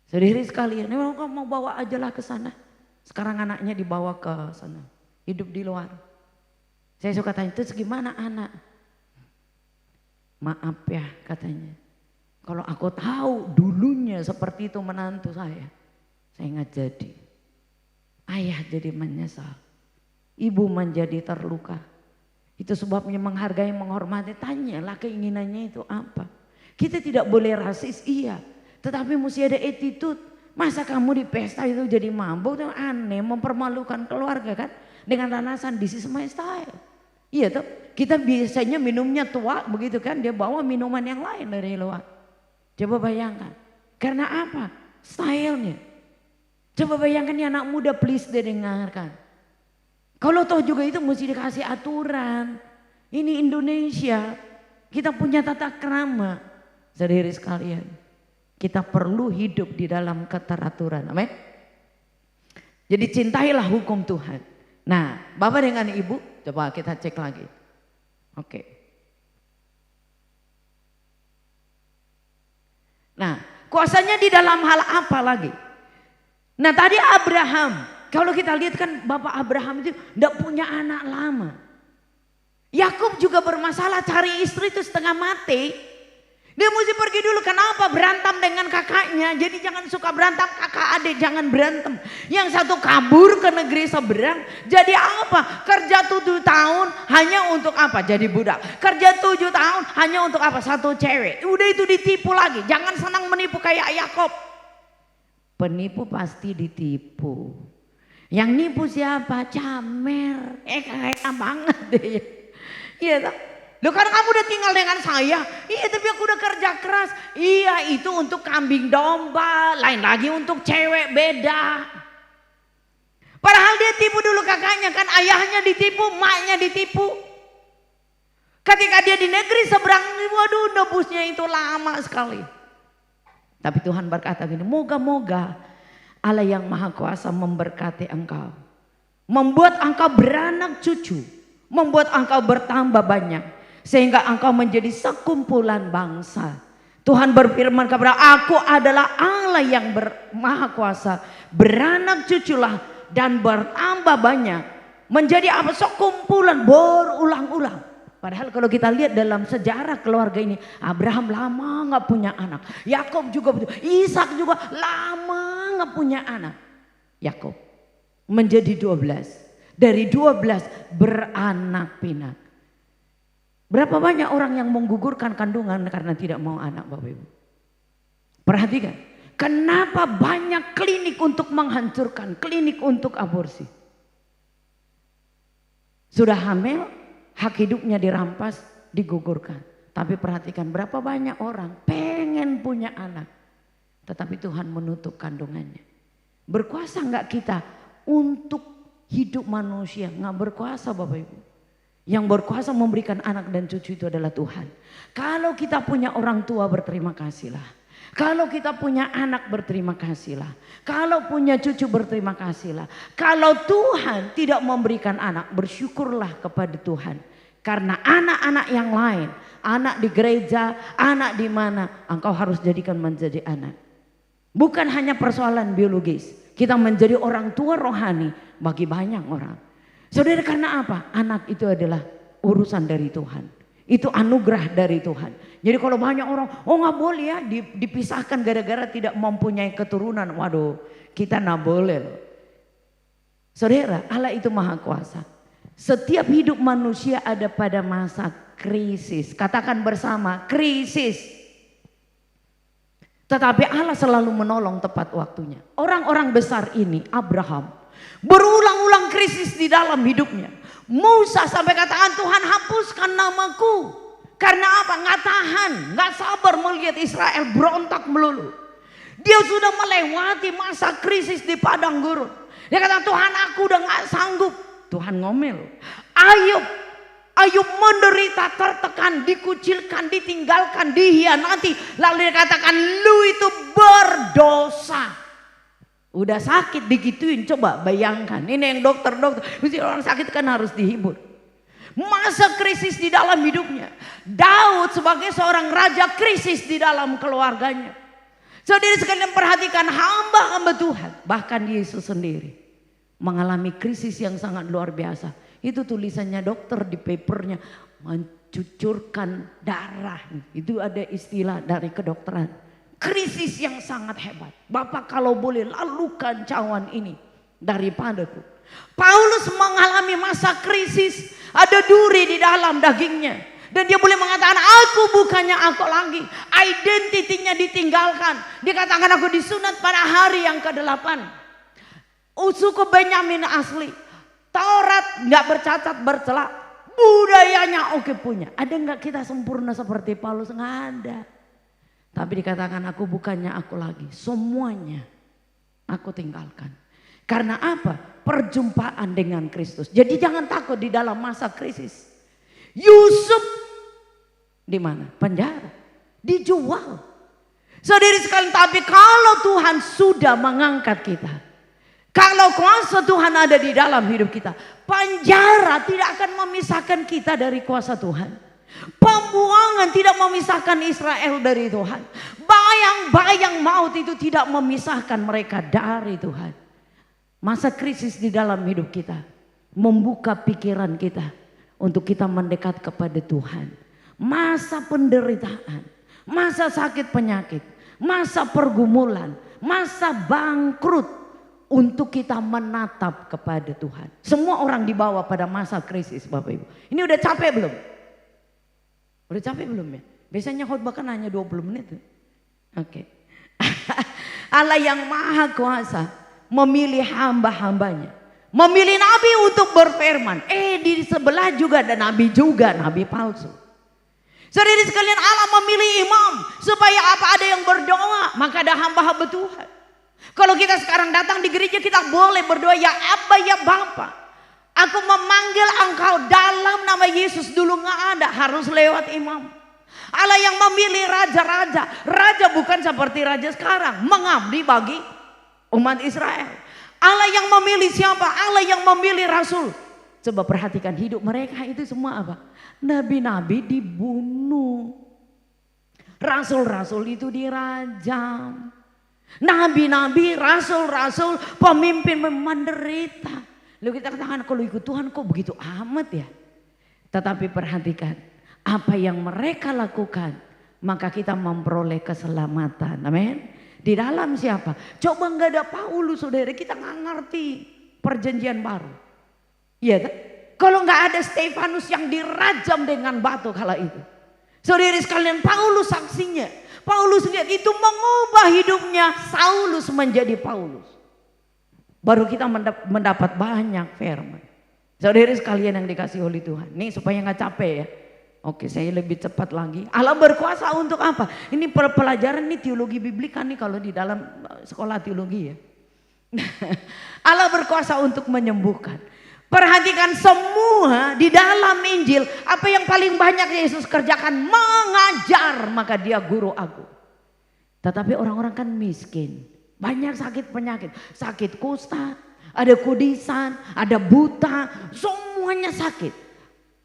Saudari sekalian, kamu mau bawa aja lah ke sana. Sekarang anaknya dibawa ke sana, hidup di luar. Saya suka tanya, terus gimana anak? Maaf ya katanya, kalau aku tahu dulunya seperti itu menantu saya nggak jadi. Ayah jadi menyesal, ibu menjadi terluka. Itu sebabnya menghargai, menghormati, tanyalah keinginannya itu apa. Kita tidak boleh rasis, iya, tetapi mesti ada attitude. Masa kamu di pesta itu jadi mabuk, itu aneh, mempermalukan keluarga kan. Dengan alasan this is my style. Iya tuh, kita biasanya minumnya tua begitu kan, dia bawa minuman yang lain dari luar. Coba bayangkan, karena apa? Stylenya. Coba bayangkan ya anak muda, please dengarkan. Kalau toh juga itu mesti dikasih aturan. Ini Indonesia, kita punya tata krama. Saudari sekalian, kita perlu hidup di dalam keteraturan. Amin. Jadi cintailah hukum Tuhan. Nah, Bapak dengan Ibu Coba kita cek lagi. Oke. Nah, kuasanya di dalam hal apa lagi? Nah, tadi Abraham, kalau kita lihat kan Bapak Abraham itu tidak punya anak lama. Yakub juga bermasalah cari istri itu setengah mati. Dia mesti pergi dulu. Kenapa? Berantem dengan kakaknya. Jadi jangan suka berantem, kakak adik jangan berantem. Yang satu kabur ke negeri seberang. Jadi apa? Kerja 7 tahun hanya untuk apa? Jadi budak. Kerja 7 tahun hanya untuk apa? Satu cewek. Udah itu ditipu lagi. Jangan senang menipu kayak Yakub. Penipu pasti ditipu. Yang nipu siapa? Camer. Kayak banget deh. Iya toh? Loh, karena kamu udah tinggal dengan saya. Iya, tapi aku udah kerja keras. Iya, itu untuk kambing domba. Lain lagi untuk cewek, beda. Padahal dia tipu dulu kakaknya. Kan ayahnya ditipu, maknya ditipu. Ketika dia di negeri seberang, waduh, nebusnya itu lama sekali. Tapi Tuhan berkata gini, moga-moga Allah yang Maha Kuasa memberkati engkau. Membuat engkau beranak cucu. Membuat engkau bertambah banyak. Sehingga engkau menjadi sekumpulan bangsa. Tuhan berfirman kepada aku adalah Allah yang Maha Kuasa. Beranak cuculah dan bertambah banyak. Menjadi apa? Sekumpulan berulang-ulang. Padahal kalau kita lihat dalam sejarah keluarga ini, Abraham lama gak punya anak. Yakub juga betul. Ishak juga lama gak punya anak. Yakub menjadi 12. Dari 12 beranak pinak. Berapa banyak orang yang menggugurkan kandungan karena tidak mau anak, Bapak Ibu? Perhatikan, kenapa banyak klinik untuk menghancurkan, klinik untuk aborsi? Sudah hamil, hak hidupnya dirampas, digugurkan. Tapi perhatikan, berapa banyak orang pengen punya anak, tetapi Tuhan menutup kandungannya. Berkuasa enggak kita untuk hidup manusia? Enggak berkuasa, Bapak Ibu. Yang berkuasa memberikan anak dan cucu itu adalah Tuhan. Kalau kita punya orang tua, berterima kasihlah. Kalau kita punya anak, berterima kasihlah. Kalau punya cucu, berterima kasihlah. Kalau Tuhan tidak memberikan anak, bersyukurlah kepada Tuhan. Karena anak-anak yang lain, anak di gereja, anak di mana, engkau harus jadikan menjadi anak. Bukan hanya persoalan biologis. Kita menjadi orang tua rohani bagi banyak orang. Saudara, karena apa? Anak itu adalah urusan dari Tuhan. Itu anugerah dari Tuhan. Jadi kalau banyak orang, oh nggak boleh ya dipisahkan gara-gara tidak mempunyai keturunan. Waduh, kita nggak boleh loh. Saudara, Allah itu Maha Kuasa. Setiap hidup manusia ada pada masa krisis. Katakan bersama, krisis. Tetapi Allah selalu menolong tepat waktunya. Orang-orang besar ini, Abraham, berulang-ulang krisis di dalam hidupnya. Musa sampai katakan, Tuhan hapuskan namaku. Karena apa? Nggak tahan, nggak sabar melihat Israel berontak melulu. Dia sudah melewati masa krisis di padang gurun. Dia kata, Tuhan aku udah nggak sanggup. Tuhan ngomel. Ayub menderita, tertekan, dikucilkan, ditinggalkan, dihianati. Lalu dia katakan, lu itu berdosa. Udah sakit digituin, coba bayangkan. Ini yang dokter-dokter, mesti orang sakit kan harus dihibur. Masa krisis di dalam hidupnya. Daud sebagai seorang raja krisis di dalam keluarganya. Saudara sekalian perhatikan, hamba-hamba Tuhan, bahkan Yesus sendiri mengalami krisis yang sangat luar biasa. Itu tulisannya dokter di papernya, mencucurkan darah. Itu ada istilah dari kedokteran. Krisis yang sangat hebat. Bapak kalau boleh lalukan cawan ini daripadaku. Paulus mengalami masa krisis. Ada duri di dalam dagingnya. Dan dia boleh mengatakan, aku bukannya aku lagi. Identitinya ditinggalkan. Dikatakan aku disunat pada hari yang ke-8. Suku Benyamin asli. Taurat nggak bercacat bercela. Budayanya oke punya. Ada nggak kita sempurna seperti Paulus? Nggak ada. Tapi dikatakan aku bukannya aku lagi. Semuanya aku tinggalkan. Karena apa? Perjumpaan dengan Kristus. Jadi jangan takut di dalam masa krisis. Yusuf di mana? Penjara. Dijual. Saudari sekalian, tapi kalau Tuhan sudah mengangkat kita, Kalau kuasa Tuhan ada di dalam hidup kita, penjara tidak akan memisahkan kita dari kuasa Tuhan. Pembuangan tidak memisahkan Israel dari Tuhan. Bayang-bayang maut itu tidak memisahkan mereka dari Tuhan. Masa krisis di dalam hidup kita membuka pikiran kita untuk kita mendekat kepada Tuhan. Masa penderitaan, masa sakit penyakit, masa pergumulan, masa bangkrut, untuk kita menatap kepada Tuhan. Semua orang dibawa pada masa krisis, Bapak Ibu. Ini udah capek belum? Udah capek belum ya? Biasanya khotbah kan hanya 20 menit. Oke. Allah yang maha kuasa memilih hamba-hambanya. Memilih nabi untuk berfirman. Di sebelah juga ada nabi juga, nabi palsu. Saudara sekalian, Allah memilih imam supaya apa, ada yang berdoa, maka ada hamba-hamba Tuhan. Kalau kita sekarang datang di gereja, kita boleh berdoa, ya Abba, ya Bapa, aku memanggil engkau dalam nama Yesus. Dulu nggak ada, harus lewat imam. Allah yang memilih raja-raja. Raja bukan seperti raja sekarang, mengabdi bagi umat Israel. Allah yang memilih siapa? Allah yang memilih rasul. Coba perhatikan hidup mereka itu semua apa? Nabi-nabi dibunuh, rasul-rasul itu dirajam. Nabi-nabi, rasul-rasul, pemimpin menderita. Lalu kita katakan, kalau ikut Tuhan kok begitu amat ya? Tetapi perhatikan, apa yang mereka lakukan, maka kita memperoleh keselamatan. Amin. Di dalam siapa? Coba nggak ada Paulus, saudara, kita nggak ngerti perjanjian baru. Iya kan? Kalau nggak ada Stefanus yang dirajam dengan batu kala itu. Saudara sekalian, Paulus saksinya. Paulus lihat itu mengubah hidupnya Saulus menjadi Paulus. Baru kita mendapat banyak firman. Saudara sekalian yang dikasih oleh Tuhan. Nih supaya nggak capek ya. Oke, saya lebih cepat lagi. Allah berkuasa untuk apa? Ini pelajaran nih teologi biblika nih kalau di dalam sekolah teologi ya. Allah berkuasa untuk menyembuhkan. Perhatikan semua di dalam Injil, apa yang paling banyak Yesus kerjakan? Mengajar, maka dia guru agung. Tetapi orang-orang kan miskin, banyak sakit penyakit, sakit kusta, ada kudisan, ada buta, semuanya sakit.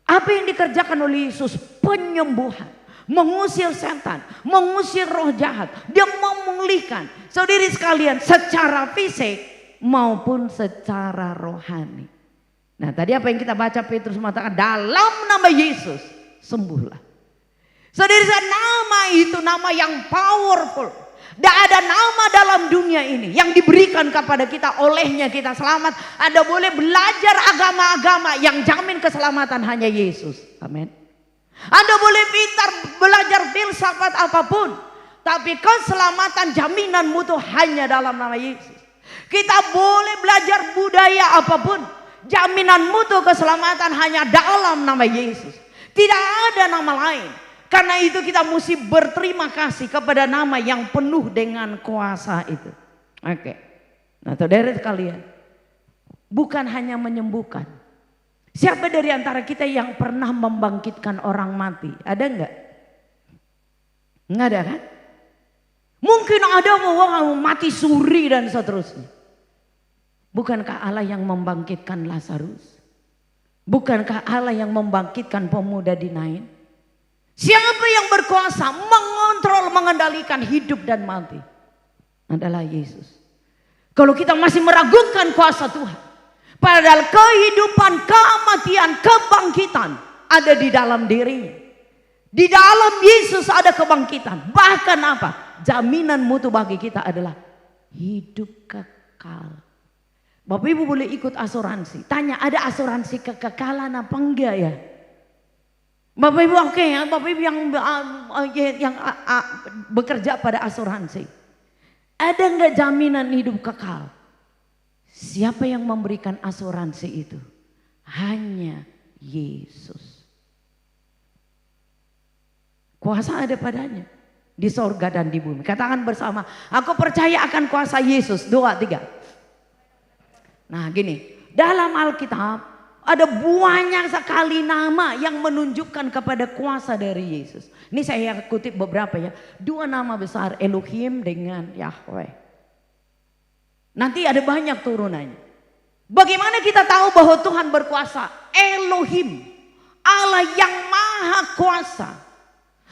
Apa yang dikerjakan oleh Yesus? Penyembuhan, mengusir setan, mengusir roh jahat, dia memulihkan. Saudari sekalian, secara fisik maupun secara rohani. Nah, tadi apa yang kita baca, Petrus mengatakan dalam nama Yesus sembuhlah. Saudara, nama itu nama yang powerful. Tidak ada nama dalam dunia ini yang diberikan kepada kita, olehnya kita selamat. Anda boleh belajar agama-agama yang jamin keselamatan hanya Yesus. Amin. Anda boleh pintar belajar filsafat apapun, tapi keselamatan jaminan mutu hanya dalam nama Yesus. Kita boleh belajar budaya apapun, jaminan mutu keselamatan hanya dalam nama Yesus. Tidak ada nama lain. Karena itu kita mesti berterima kasih kepada nama yang penuh dengan kuasa itu. Oke. Nah, saudara sekalian, bukan hanya menyembuhkan. Siapa dari antara kita yang pernah membangkitkan orang mati? Ada enggak? Enggak ada kan? Mungkin ada orang mati suri dan seterusnya. Bukankah Allah yang membangkitkan Lazarus? Bukankah Allah yang membangkitkan pemuda di Nain? Siapa yang berkuasa mengontrol, mengendalikan hidup dan mati? Adalah Yesus. Kalau kita masih meragukan kuasa Tuhan, padahal kehidupan, kematian, kebangkitan ada di dalam dirinya. Di dalam Yesus ada kebangkitan. Bahkan apa? Jaminan mutu bagi kita adalah hidup kekal. Bapak Ibu boleh ikut asuransi. Tanya, ada asuransi kekekalan apa enggak ya? Bapak Ibu oke ya, Bapak Ibu yang bekerja pada asuransi. Ada enggak jaminan hidup kekal? Siapa yang memberikan asuransi itu? Hanya Yesus. Kuasa ada padanya di sorga dan di bumi. Katakan bersama, aku percaya akan kuasa Yesus. 2, 3. Nah gini, dalam Alkitab ada banyak sekali nama yang menunjukkan kepada kuasa dari Yesus. Ini saya kutip beberapa ya. 2 nama besar, Elohim dengan Yahweh. Nanti ada banyak turunannya. Bagaimana kita tahu bahwa Tuhan berkuasa? Elohim, Allah yang maha kuasa,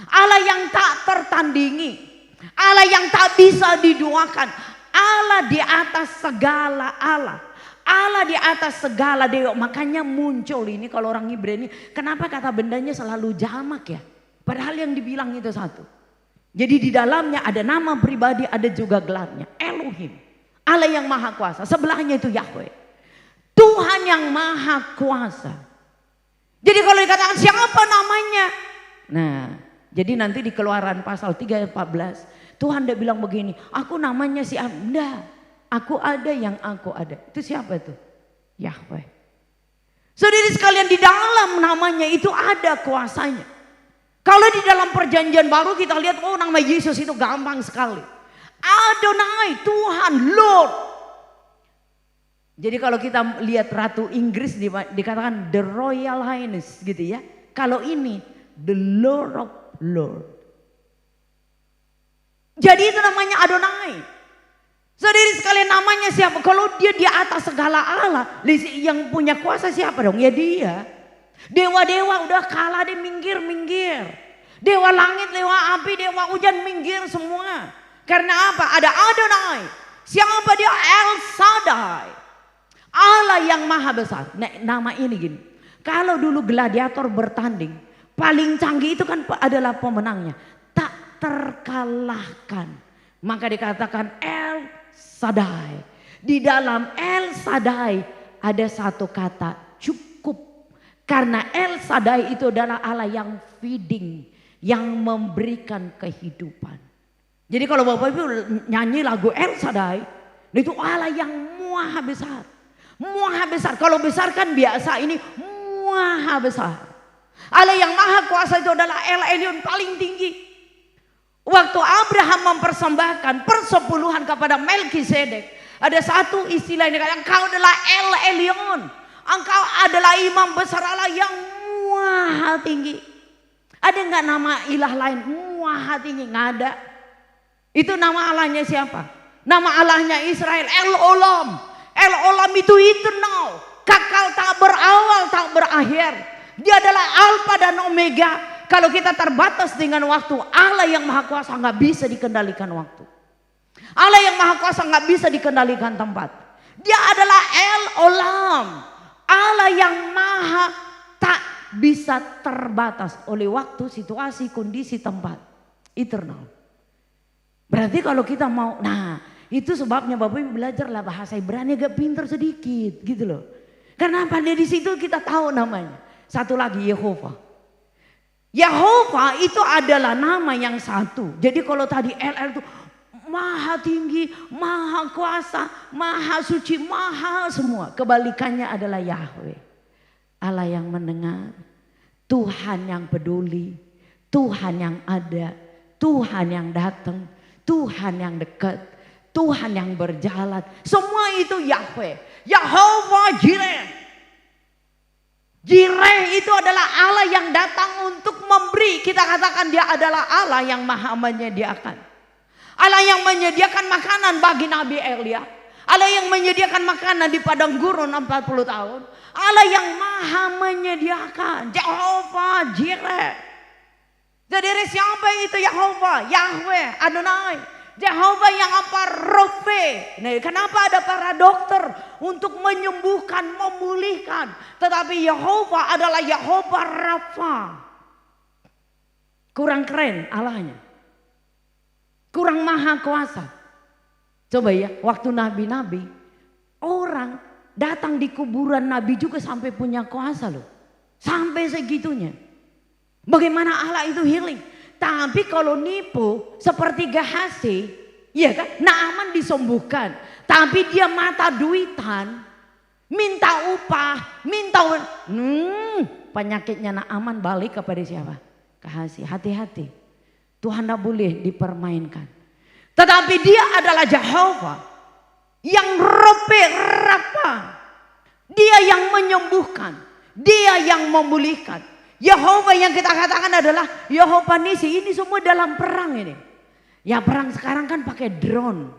Allah yang tak tertandingi, Allah yang tak bisa diduakan, Allah di atas segala Allah, Allah di atas segala dewa. Makanya muncul ini kalau orang Ibrani, kenapa kata bendanya selalu jamak ya? Padahal yang dibilang itu satu. Jadi di dalamnya ada nama pribadi, ada juga gelarnya. Elohim, Allah yang maha kuasa. Sebelahnya itu Yahweh, Tuhan yang maha kuasa. Jadi kalau dikatakan siapa namanya? Nah, jadi nanti di Keluaran pasal 3 ayat 14, Tuhan dia bilang begini, aku namanya si Anda, aku ada yang aku ada. Itu siapa itu? Yahweh. Saudara sekalian, di dalam namanya itu ada kuasanya. Kalau di dalam perjanjian baru kita lihat, oh nama Yesus itu gampang sekali. Adonai, Tuhan, Lord. Jadi kalau kita lihat Ratu Inggris dikatakan the Royal Highness gitu ya. Kalau ini the Lord of Lord. Jadi itu namanya Adonai. Saudara sekalian, namanya siapa? Kalau dia di atas segala Allah, yang punya kuasa siapa dong? Ya dia. Dewa-dewa udah kalah, dia minggir-minggir. Dewa langit, dewa api, dewa hujan minggir semua. Karena apa? Ada Adonai. Siapa dia? El Shaddai, Allah yang maha besar. Nah, nama ini gini. Kalau dulu gladiator bertanding, paling canggih itu kan adalah pemenangnya. Tak terkalahkan. Maka dikatakan El Shaddai. Di dalam El Shaddai ada satu kata, cukup. Karena El Shaddai itu adalah Allah yang feeding, yang memberikan kehidupan. Jadi kalau Bapak Ibu nyanyi lagu El Shaddai, itu Allah yang maha besar. Maha besar. Kalau besar kan biasa, ini maha besar. Allah yang maha kuasa itu adalah El Elyon, paling tinggi. Waktu Abraham mempersembahkan persepuluhan kepada Melkisedek, ada satu istilah ini, engkau adalah El Elyon, engkau adalah imam besar Allah yang maha tinggi. Ada nggak nama ilah lain maha tinggi? Nggak ada. Itu nama Allahnya siapa? Nama Allahnya Israel, El Olam. El Olam itu eternal, kekal, tak berawal, tak berakhir. Dia adalah Alfa dan Omega. Kalau kita terbatas dengan waktu, Allah yang maha kuasa nggak bisa dikendalikan waktu. Allah yang maha kuasa nggak bisa dikendalikan tempat. Dia adalah El Olam, Allah yang maha tak bisa terbatas oleh waktu, situasi, kondisi, tempat. Eternal. Berarti kalau kita mau, nah itu sebabnya Bapak Ibu belajarlah bahasa Ibrani agak pintar sedikit gitu loh. Karena pada di situ kita tahu namanya. Satu lagi Yehova. Yehova itu adalah nama yang satu. Jadi kalau tadi LL itu maha tinggi, maha kuasa, maha suci, maha semua. Kebalikannya adalah Yahweh. Allah yang mendengar, Tuhan yang peduli, Tuhan yang ada, Tuhan yang datang, Tuhan yang dekat, Tuhan yang berjalan. Semua itu Yahweh. Yehova Jireh. Jireh itu adalah Allah yang datang untuk memberi. Kita katakan dia adalah Allah yang maha menyediakan. Allah yang menyediakan makanan bagi Nabi Elia. Allah yang menyediakan makanan di padang gurun 40 tahun. Allah yang maha menyediakan. Jehovah Jireh. Jadi siapa itu Yehova? Yahweh, Adonai. Jehovah yang apa? Rofe. Nah, kenapa ada para dokter untuk menyembuhkan, memulihkan? Tetapi Yehova adalah Yehova Rafa. Kurang keren Allahnya. Kurang maha kuasa. Coba ya, waktu nabi-nabi, orang datang di kuburan nabi juga sampai punya kuasa loh. Sampai segitunya. Bagaimana Allah itu healing? Tapi kalau nipu seperti Gehazi, ya kan? Naaman disembuhkan, tapi dia mata duitan, minta upah, penyakitnya Naaman balik kepada siapa? Gehazi. Hati-hati, Tuhan tidak boleh dipermainkan. Tetapi dia adalah Jehovah yang Rafa, dia yang menyembuhkan, dia yang memulihkan. Yehova yang kita katakan adalah Yehova Nisi. Ini semua dalam perang ini. Ya perang sekarang kan pakai drone.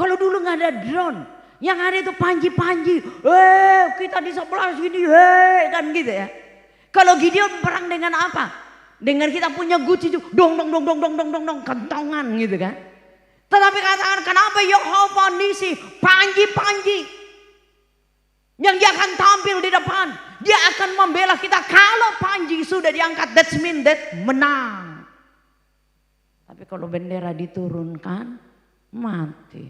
Kalau dulu nggak ada drone, yang ada itu panji-panji. Kita di sebelah sini, kan gitu ya. Kalau Gideon perang dengan apa? Dengan kita punya guci itu, dong, kentongan gitu kan. Tetapi katakan, kenapa Yehova Nisi, panji-panji yang dia akan tampil di depan. Dia akan membela kita. Kalau panji sudah diangkat, that means that menang. Tapi kalau bendera diturunkan, mati.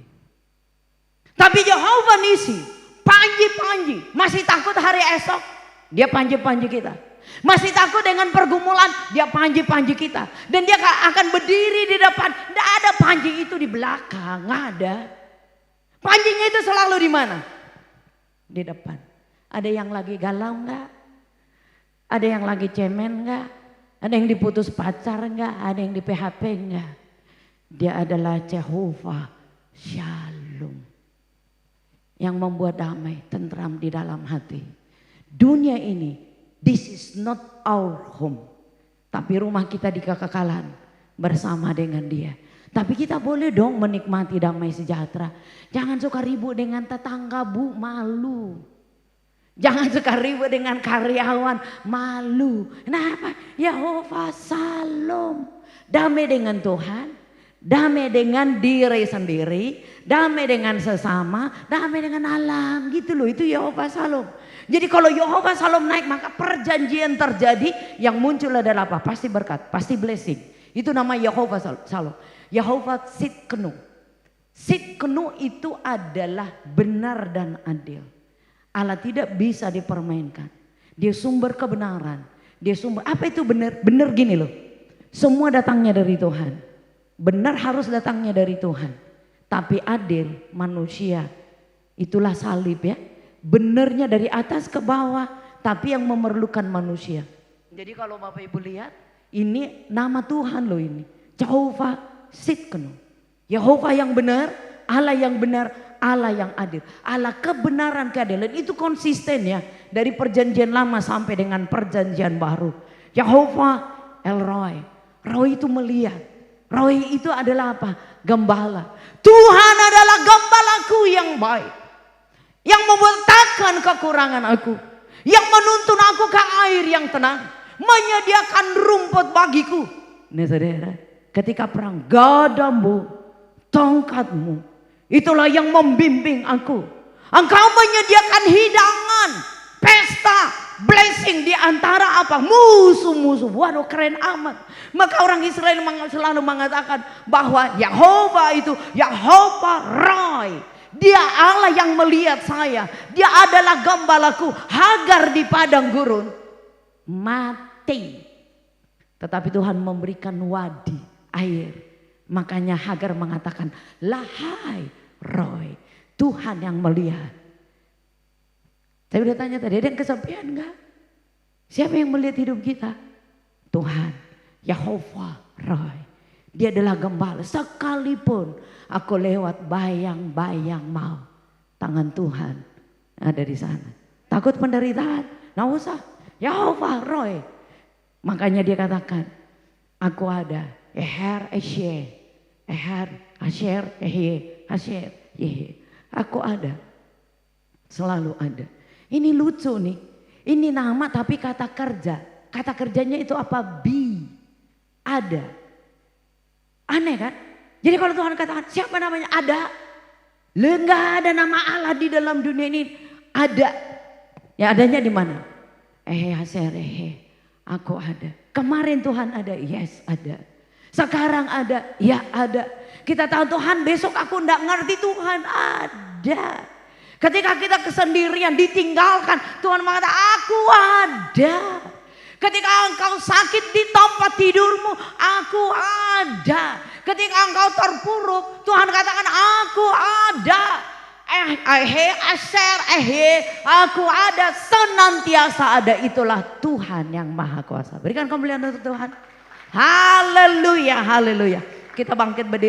Tapi Yehova Nisi, panji-panji, masih takut hari esok, dia panji-panji kita. Masih takut dengan pergumulan, dia panji-panji kita. Dan dia akan berdiri di depan. Tidak ada panji itu di belakang, nggak ada. Panjinya itu selalu di mana? Di depan. Ada yang lagi galau nggak? Ada yang lagi cemen nggak? Ada yang diputus pacar nggak? Ada yang di PHP nggak? Dia adalah Jehovah Shalom, yang membuat damai, tentram di dalam hati. Dunia ini, this is not our home. Tapi rumah kita di kekekalan bersama dengan dia. Tapi kita boleh dong menikmati damai sejahtera. Jangan suka ribut dengan tetangga, Bu, malu. Jangan suka ribut dengan karyawan, malu. Kenapa? Yehova Shalom. Damai dengan Tuhan, damai dengan diri sendiri, damai dengan sesama, damai dengan alam. Gitu loh, itu Yehova Shalom. Jadi kalau Yehova Shalom naik, maka perjanjian terjadi. Yang muncul adalah apa? Pasti berkat, pasti blessing. Itu nama Yehova Shalom. Yehova Sidkenu. Sidkenu itu adalah benar dan adil. Allah tidak bisa dipermainkan. Dia sumber kebenaran. Dia sumber, apa itu benar? Benar gini loh. Semua datangnya dari Tuhan. Benar harus datangnya dari Tuhan. Tapi adil manusia. Itulah salib ya. Benarnya dari atas ke bawah. Tapi yang memerlukan manusia. Jadi kalau Bapak Ibu lihat. Ini nama Tuhan loh ini. Jehovah Sidkenu. Yehova yang benar, Allah yang benar, Allah yang adil. Allah kebenaran keadilan itu konsisten ya. Dari perjanjian lama sampai dengan perjanjian baru. Yehova El Roy. Roy itu melihat. Roy itu adalah apa? Gembala. Tuhan adalah gembalaku yang baik. Yang membentangkan kekurangan aku. Yang menuntun aku ke air yang tenang. Menyediakan rumput bagiku. Ini saudara. Ketika perang, gadamu, tongkatmu, itulah yang membimbing aku. Engkau menyediakan hidangan, pesta, blessing di antara apa? Musuh-musuh. Waduh, keren amat. Maka orang Israel selalu mengatakan bahwa Yehova itu Yehova Roy. Dia Allah yang melihat saya. Dia adalah gembalaku. Hagar di padang gurun mati. Tetapi Tuhan memberikan wadi. Air. Makanya Hagar mengatakan, lahai Roy, Tuhan yang melihat. Saya udah tanya tadi, ada yang kesepian enggak? Siapa yang melihat hidup kita? Tuhan, Yehova Roy. Dia adalah gembala. Sekalipun aku lewat bayang-bayang mau, tangan Tuhan ada di sana. Takut penderitaan? Nggak usah. Yehova Roy. Makanya dia katakan, aku ada. Eher Eshe, Eher Asher, Asher, aku ada, selalu ada. Ini lucu nih, ini nama tapi kata kerja. Kata kerjanya itu apa? Be, ada. Aneh kan? Jadi kalau Tuhan katakan siapa namanya? Ada. Enggak ada nama Allah di dalam dunia ini. Ada. Ya adanya di mana? Asher, aku ada. Kemarin Tuhan ada, yes ada. Sekarang ada, ya ada. Kita tahu Tuhan, besok aku enggak ngerti, Tuhan ada. Ketika kita kesendirian, ditinggalkan, Tuhan mengatakan aku ada. Ketika engkau sakit di tempat tidurmu, aku ada. Ketika engkau terpuruk, Tuhan katakan aku ada. Aku ada, senantiasa ada. Itulah Tuhan yang maha kuasa. Berikan kemuliaan untuk Tuhan. Haleluya, haleluya. Kita bangkit berdiri.